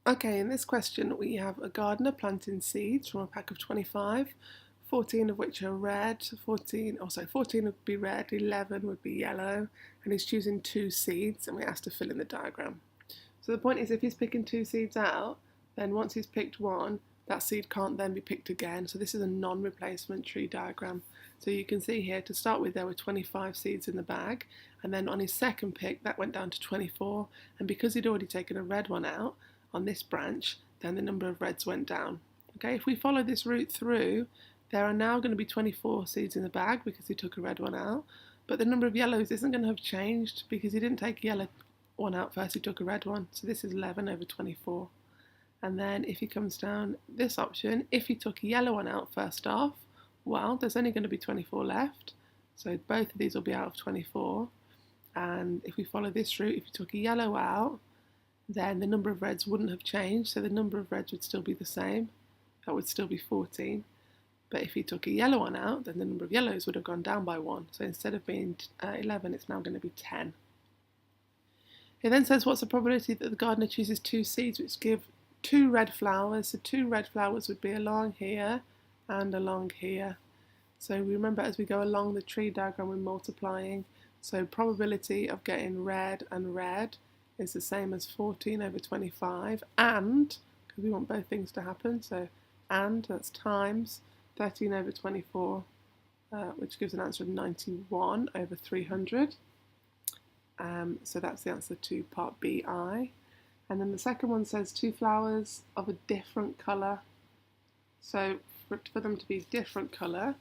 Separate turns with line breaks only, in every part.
Okay, in this question we have a gardener planting seeds from a pack of 25, 14 of which are red, 14 would be red, 11 would be yellow, and he's choosing two seeds and we asked to fill in the diagram. So the point is if he's picking two seeds out, then once he's picked one, that seed can't then be picked again. So this is a non-replacement tree diagram. So you can see here, to start with, there were 25 seeds in the bag, and then on his second pick, that went down to 24, and because he'd already taken a red one out on this branch, then the number of reds went down. Okay, if we follow this route through, there are now going to be 24 seeds in the bag because he took a red one out, but the number of yellows isn't going to have changed because he didn't take a yellow one out first, he took a red one. So this is 11 over 24. And then if he comes down this option, if he took a yellow one out first off, well, there's only going to be 24 left. So both of these will be out of 24. And if we follow this route, if you took a yellow out, then the number of reds wouldn't have changed. So the number of reds would still be the same. That would still be 14. But if he took a yellow one out, then the number of yellows would have gone down by 1. So instead of being 11, it's now going to be 10. It then says what's the probability that the gardener chooses two seeds which give two red flowers. So two red flowers would be along here and along here. So remember, as we go along the tree diagram, we're multiplying. So probability of getting red and red is the same as 14 over 25, and, because we want both things to happen, so and, that's times 13 over 24, which gives an answer of 91 over 300. So that's the answer to part BI. And then the second one says two flowers of a different colour. So for them to be different colour,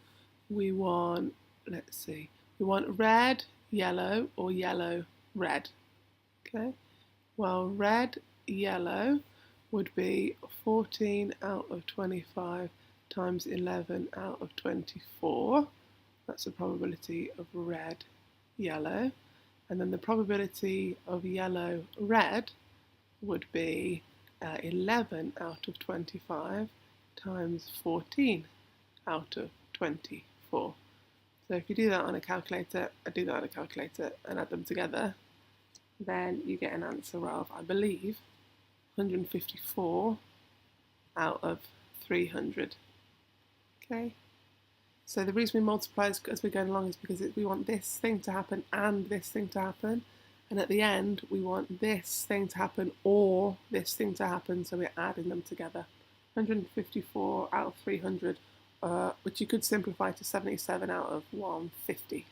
we want, we want red, yellow, or yellow, red. Okay, well, red, yellow would be 14 out of 25 times 11 out of 24. That's the probability of red, yellow. And then the probability of yellow, red would be 11 out of 25 times 14 out of 24. So if you do that on a calculator, I do that on a calculator and add them together, then you get an answer of, I believe, 154 out of 300. Okay. So the reason we multiply as we're going along is because we want this thing to happen and this thing to happen. And at the end, we want this thing to happen or this thing to happen, so we're adding them together. 154 out of 300, which you could simplify to 77 out of 150.